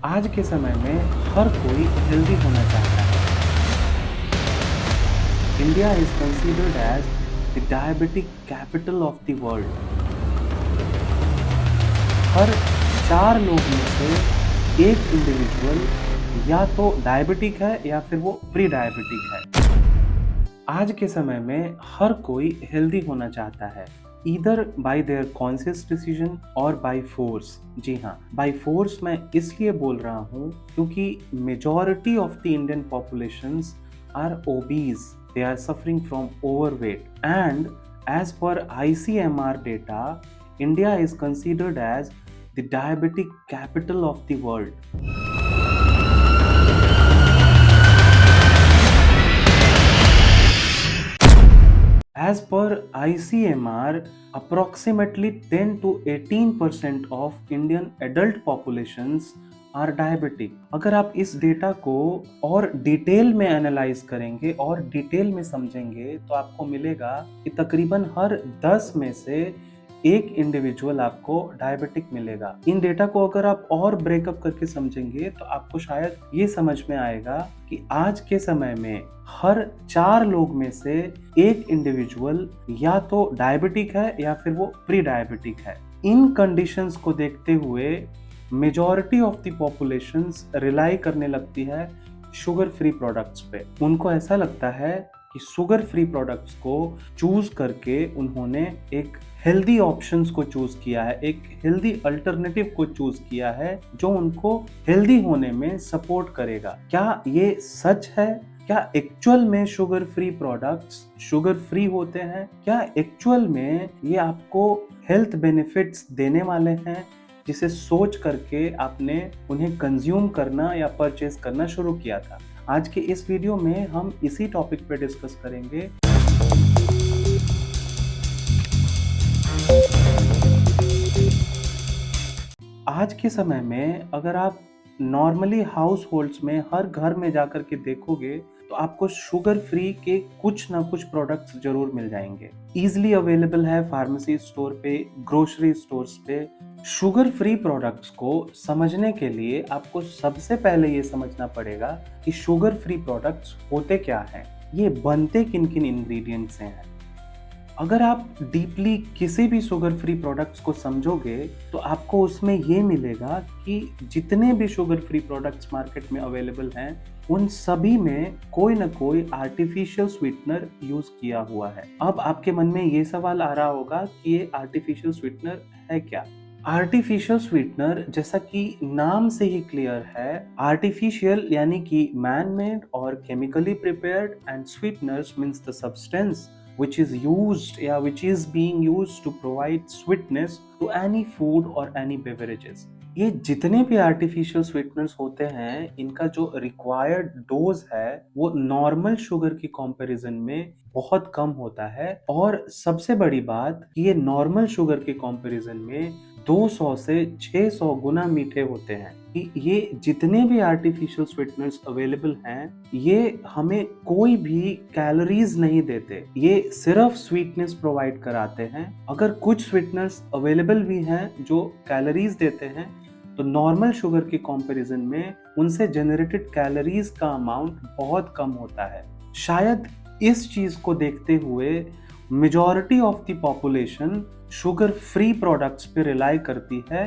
आज के समय में हर कोई हेल्दी होना चाहता है। India is considered as the diabetic capital of the world. हर 4 लोग में से एक इंडिविजुअल या तो डायबिटिक है या फिर वो प्री डायबिटिक है। आज के समय में हर कोई हेल्दी होना चाहता है, either by their conscious decision और बाय फोर्स। जी हाँ, बाय फोर्स मैं इसलिए बोल रहा हूँ क्योंकि majority of the Indian populations are obese, they are suffering from overweight and as per ICMR data, India is considered as the diabetic capital of the world. As per ICMR, approximately 10 to 18% of Indian adult populations are diabetic। अगर आप इस data को और detail में analyse करेंगे और detail में समझेंगे तो आपको मिलेगा कि तकरीबन हर 10 में से एक इंडिविजुअल आपको डायबिटिक मिलेगा। इन डेटा को अगर आप और ब्रेकअप करके समझेंगे तो आपको शायद ये समझ में आएगा कि आज के समय में हर 4 लोग में से एक इंडिविजुअल या तो डायबिटिक है या फिर वो प्री डायबिटिक है। इन कंडीशंस को देखते हुए majority of the populations rely करने लगती है शुगर फ्री प्रोडक्ट्स पे। उनको ऐसा लगता है कि शुगर फ्री प्रोडक्ट्स को चूज करके उन्होंने एक हेल्दी ऑप्शंस को चूज किया है, एक हेल्दी अल्टरनेटिव को चूज किया है जो उनको हेल्दी होने में सपोर्ट करेगा। क्या ये सच है? क्या एक्चुअल में sugar free products sugar free होते हैं? क्या एक्चुअल में ये आपको हेल्थ बेनिफिट्स देने वाले हैं, जिसे सोच करके आपने उन्हें कंज्यूम करना या परचेज करना शुरू किया था? आज के इस वीडियो में हम इसी टॉपिक पे डिस्कस करेंगे। आज के समय में अगर आप नॉर्मली हाउस होल्ड्स में हर घर में जाकर के देखोगे तो आपको शुगर फ्री के कुछ ना कुछ प्रोडक्ट्स जरूर मिल जाएंगे। इजीली अवेलेबल है फार्मेसी स्टोर पे, ग्रोसरी स्टोर्स पे। शुगर फ्री प्रोडक्ट्स को समझने के लिए आपको सबसे पहले ये समझना पड़ेगा कि शुगर फ्री प्रोडक्ट्स होते क्या हैं, ये बनते किन किन इंग्रेडिएंट्स से हैं। अगर आप डीपली किसी भी शुगर फ्री प्रोडक्ट्स को समझोगे तो आपको उसमें ये मिलेगा कि जितने भी शुगर फ्री प्रोडक्ट्स मार्केट में अवेलेबल हैं उन सभी में कोई ना कोई आर्टिफिशियल स्वीटनर यूज किया हुआ है। अब आपके मन में ये सवाल आ रहा होगा कि ये आर्टिफिशियल स्वीटनर है क्या? आर्टिफिशियल स्वीटनर जैसा कि नाम से ही क्लियर है, आर्टिफिशियल यानी कि मैन मेड और chemically prepared, and sweeteners means the substance which is used या which is being used to provide sweetness to any food or any beverages। ये जितने भी आर्टिफिशियल स्वीटनर्स होते हैं इनका जो रिक्वायर्ड डोज है वो नॉर्मल शुगर की कंपैरिजन में बहुत कम होता है, और सबसे बड़ी बात कि ये नॉर्मल शुगर के कंपैरिजन में 200 से 600 गुना मीठे होते हैं। कि ये जितने भी आर्टिफिशियल स्वीटनर्स अवेलेबल हैं ये हमें कोई भी कैलोरीज नहीं देते, ये सिर्फ स्वीटनेस प्रोवाइड कराते हैं। अगर कुछ स्वीटनर्स अवेलेबल भी हैं जो कैलोरीज देते हैं तो नॉर्मल शुगर के कंपैरिजन में उनसे जनरेटेड कैलोरीज का अमाउंट बहुत कम होता है। शायद इस चीज को देखते हुए majority of the population sugar free products पे रिलाई करती है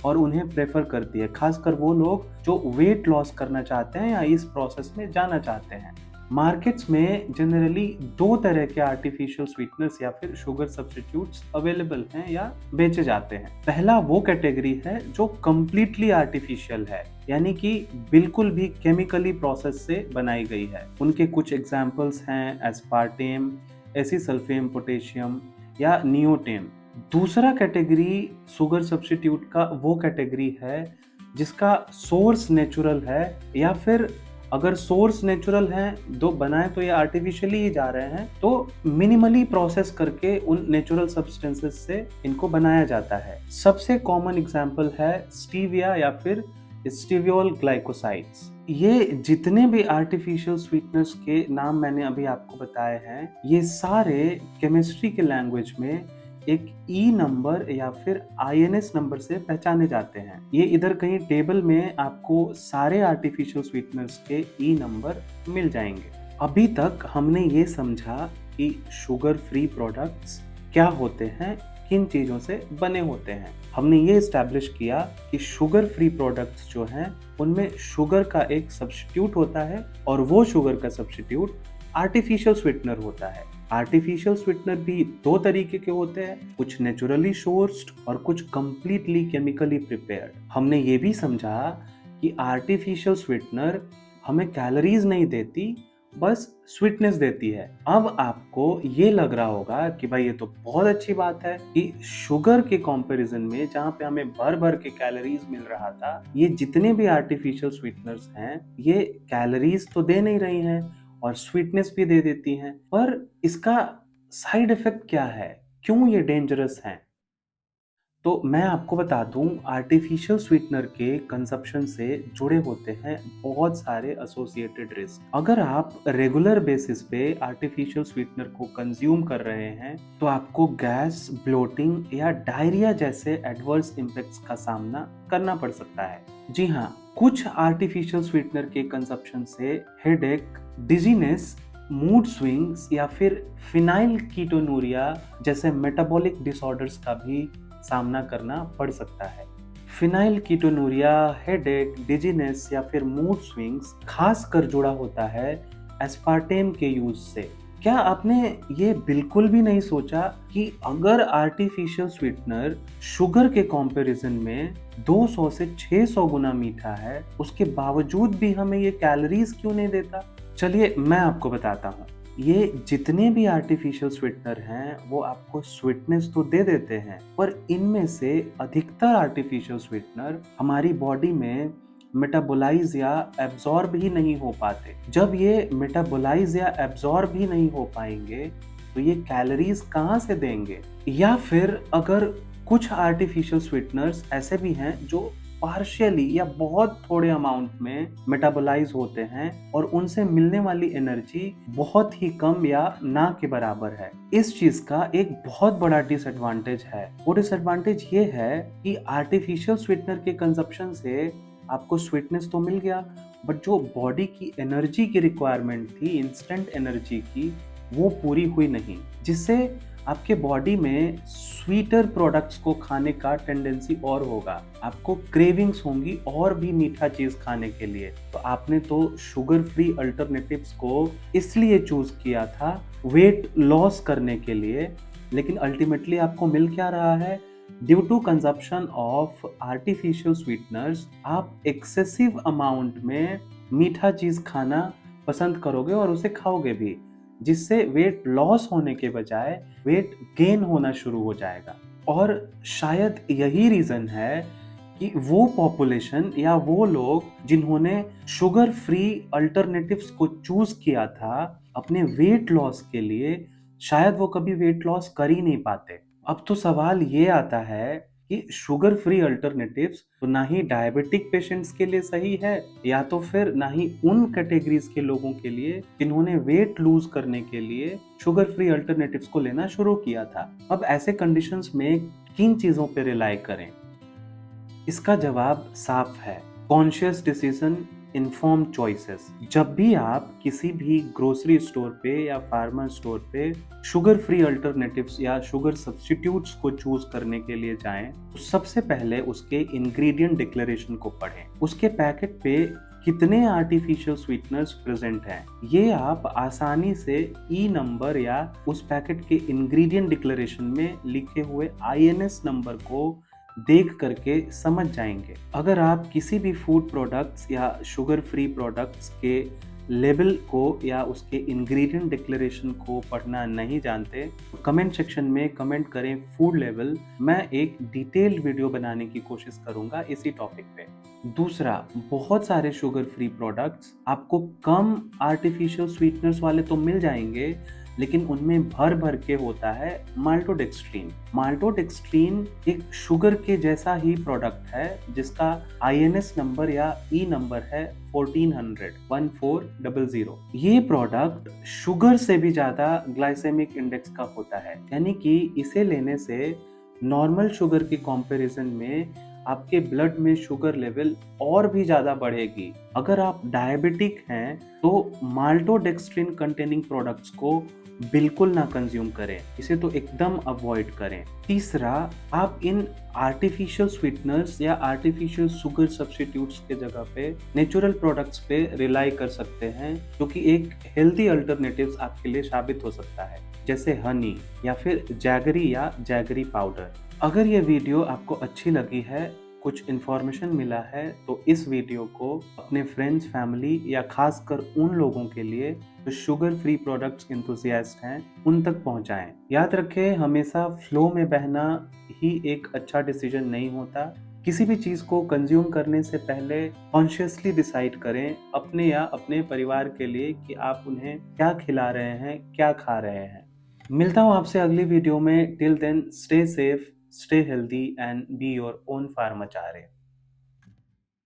और उन्हें प्रेफर करती है, खासकर वो लोग जो वेट लॉस करना चाहते हैं या इस प्रोसेस में जाना चाहते हैं। मार्केट्स में जनरली 2 तरह के आर्टिफिशियल स्वीटनर्स या फिर शुगर सब्स्टिट्यूट्स अवेलेबल हैं या बेचे जाते हैं। पहला वो कैटेगरी है जो कंप्लीटली आर्टिफिशियल है, यानी कि बिल्कुल भी केमिकली प्रोसेस से बनाई गई है। उनके कुछ एग्जांपल्स हैं एस्पार्टेम, एसिसल्फेम पोटेशियम या नियोटेम। दूसरा कैटेगरी शुगर सब्स्टिट्यूट का वो कैटेगरी है जिसका सोर्स नेचुरल है, या फिर अगर सोर्स नेचुरल है तो बनाए तो ये आर्टिफिशियली ही जा रहे हैं, तो मिनिमली प्रोसेस करके उन नेचुरल सब्सटेंसेस से इनको बनाया जाता है। सबसे कॉमन एग्जांपल है स्टीविया या फिर स्टीवियोल ग्लाइकोसाइड्स। ये जितने भी आर्टिफिशियल स्वीटनर्स के नाम मैंने अभी आपको बताए हैं ये सारे केमिस्ट्री के लैंग्वेज में एक ई नंबर या फिर आईएनएस नंबर से पहचाने जाते हैं। ये इधर कहीं टेबल में आपको सारे आर्टिफिशियल स्वीटनर्स के ई नंबर मिल जाएंगे। अभी तक हमने ये समझा कि शुगर फ्री प्रोडक्ट्स क्या होते हैं, किन चीज़ों से बने होते हैं। हमने ये एस्टैब्लिश किया कि शुगर फ्री प्रोडक्ट्स जो हैं उनमें शुगर का एक सब्स्टिट्यूट होता है और वो शुगर का सब्स्टिट्यूट आर्टिफिशियल स्वीटनर होता है। आर्टिफिशियल स्वीटनर भी दो तरीके के होते हैं, कुछ नेचुरली सोर्स्ड और कुछ कंप्लीटली केमिकली प्रिपेयर्ड। हमने ये भी समझा कि आर्टिफिशियल स्वीटनर हमें कैलोरीज नहीं देती, बस स्वीटनेस देती है। अब आपको ये लग रहा होगा कि भाई ये तो बहुत अच्छी बात है कि शुगर के कंपैरिजन में जहाँ पे हमें भर भर के कैलोरीज मिल रहा था, ये जितने भी आर्टिफिशियल स्वीटनर्स हैं ये कैलोरीज तो दे नहीं रही हैं और स्वीटनेस भी दे देती हैं। पर इसका साइड इफेक्ट क्या है, क्यों ये डेंजरस है? तो मैं आपको बता दूं, आर्टिफिशियल स्वीटनर के कंजप्शन से जुड़े होते हैं बहुत सारे एसोसिएटेड रिस्क। अगर आप रेगुलर बेसिस पे आर्टिफिशियल स्वीटनर को कंज्यूम कर रहे हैं तो आपको गैस, ब्लोटिंग या डायरिया जैसे एडवर्स इम्पैक्ट्स का सामना करना पड़ सकता है। जी हाँ, कुछ आर्टिफिशियल स्वीटनर के कंजप्शन से हेडेक, डिजीनेस, मूड स्विंग्स या फिर फिनाइल कीटोनूरिया जैसे मेटाबॉलिक डिसऑर्डर्स का भी सामना करना पड़ सकता है। फिनाइल कीटोनूरिया, हेडेक, डिजीनेस या फिर मूड स्विंग्स खास कर जुड़ा होता है एस्पार्टेम के यूज से। क्या आपने ये बिल्कुल भी नहीं सोचा कि अगर आर्टिफिशियल स्वीटनर शुगर के कंपैरिजन में 200 से 600 गुना मीठा है, उसके बावजूद भी हमें ये कैलोरीज क्यों नहीं देता? चलिए मैं आपको बताता हूँ। ये जितने भी आर्टिफिशियल स्वीटनर हैं वो आपको स्वीटनेस तो दे देते हैं, पर इनमें से अधिकतर आर्टिफिशियल स्वीटनर हमारी बॉडी में मेटाबोलाइज या एब्जॉर्ब ही नहीं हो पाते। जब ये मेटाबोलाइज या एब्जॉर्ब ही नहीं हो पाएंगे तो ये कैलोरीज कहाँ से देंगे? या फिर अगर कुछ आर्टिफिशियल स्वीटनर्स ऐसे भी हैं जो पार्शियली या बहुत थोड़े अमाउंट में मेटाबोलाइज होते हैं और उनसे मिलने वाली एनर्जी बहुत ही कम या ना के बराबर है। इस चीज का एक बहुत बड़ा डिसएडवांटेज है। वो डिसएडवांटेज ये है कि आर्टिफिशियल स्वीटनर के कंजप्शन से आपको स्वीटनेस तो मिल गया, बट जो बॉडी की एनर्जी की रिक्वायरमेंट थी, इंस्टेंट एनर्जी की, वो पूरी हुई नहीं, जिससे आपके बॉडी में स्वीटर प्रोडक्ट्स को खाने का टेंडेंसी और होगा। आपको क्रेविंग्स होंगी और भी मीठा चीज खाने के लिए। तो आपने तो शुगर फ्री अल्टरनेटिव्स को इसलिए चूज किया था वेट लॉस करने के लिए, लेकिन अल्टीमेटली आपको मिल क्या रहा है? Due to consumption of artificial sweeteners आप एक्सेसिव अमाउंट में मीठा चीज खाना पसंद करोगे और उसे खाओगे भी, जिससे वेट लॉस होने के बजाय वेट गेन होना शुरू हो जाएगा। और शायद यही रीजन है कि वो पॉपुलेशन या वो लोग जिन्होंने शुगर फ्री अल्टरनेटिव्स को चूज किया था अपने वेट लॉस के लिए, शायद वो कभी वेट लॉस कर ही नहीं पाते। अब तो सवाल ये आता है कि शुगर फ्री अल्टरनेटिव्स तो ना ही डायबिटिक पेशेंट्स के लिए सही है, या तो फिर ना ही उन कैटेगरीज के लोगों के लिए जिन्होंने वेट लूज करने के लिए शुगर फ्री अल्टरनेटिव्स को लेना शुरू किया था। अब ऐसे कंडीशंस में किन चीजों पे रिलाई करें? इसका जवाब साफ है, कॉन्शियस डिसीजन, इन्फॉर्म्ड चॉइसेस। जब भी आप किसी भी ग्रोसरी स्टोर पे या फार्मर स्टोर पे शुगर फ्री अल्टरनेटिव्स या शुगर सब्स्टिट्यूट्स को चूज करने के लिए जाएं, तो सबसे पहले उसके इंग्रेडिएंट डिक्लेरेशन को पढ़ें। उसके पैकेट पे कितने आर्टिफिशियल स्वीटनर्स प्रेजेंट हैं, ये आप आसानी से ई नंबर या उस पैकेट के इंग्रेडिएंट डिक्लेरेशन में लिखे हुए आईएनएस नंबर को देख करके समझ जाएंगे। अगर आप किसी भी फूड प्रोडक्ट्स या शुगर फ्री प्रोडक्ट्स के लेबल को या उसके इंग्रेडिएंट डिक्लेरेशन को पढ़ना नहीं जानते, तो कमेंट सेक्शन में कमेंट करें फूड लेवल। मैं एक डिटेल्ड वीडियो बनाने की कोशिश करूंगा इसी टॉपिक पे। दूसरा, बहुत सारे शुगर फ्री प्रोडक्ट्स आपको कम आर्टिफिशियल स्वीटनर्स वाले तो मिल जाएंगे, लेकिन उनमें भर भर के होता है माल्टोडेक्स्ट्रीन। माल्टोडेक्स्ट्रीन एक शुगर के जैसा ही प्रोडक्ट है जिसका आईएनएस नंबर या ई नंबर है 1400 ये प्रोडक्ट शुगर से भी ज्यादा ग्लाइसेमिक इंडेक्स का होता है, यानी कि इसे लेने से नॉर्मल शुगर की कंपैरिजन में आपके ब्लड में शुगर लेवल और भी ज्यादा बढ़ेगी। अगर आप डायबिटिक हैं तो माल्टोडेक्स्ट्रिन कंटेनिंग प्रोडक्ट्स को बिल्कुल ना कंज्यूम करें, इसे तो एकदम अवॉइड करें। तीसरा, आप इन आर्टिफिशियल स्वीटनर्स या आर्टिफिशियल शुगर सब्स्टिट्यूट्स के जगह पे नेचुरल प्रोडक्ट्स पे रिलाई कर सकते हैं, जो कि एक हेल्दी अल्टरनेटिव्स आपके लिए साबित हो सकता है, जैसे हनी या फिर जैगरी या जैगरी पाउडर। अगर ये वीडियो आपको अच्छी लगी है, कुछ इन्फॉर्मेशन मिला है, तो इस वीडियो को अपने फ्रेंड्स, फैमिली या खासकर उन लोगों के लिए जो शुगर फ्री प्रोडक्ट्स एंथुसियास्ट हैं, उन तक पहुंचाएं। याद रखें, हमेशा फ्लो में बहना ही एक अच्छा डिसीजन नहीं होता। किसी भी चीज को कंज्यूम करने से पहले कॉन्शियसली डिसाइड करें अपने या अपने परिवार के लिए कि आप उन्हें क्या खिला रहे हैं, क्या खा रहे हैं। मिलता हूँ आपसे अगली वीडियो में। Till then, stay safe, stay healthy and be your own फार्माचार्य।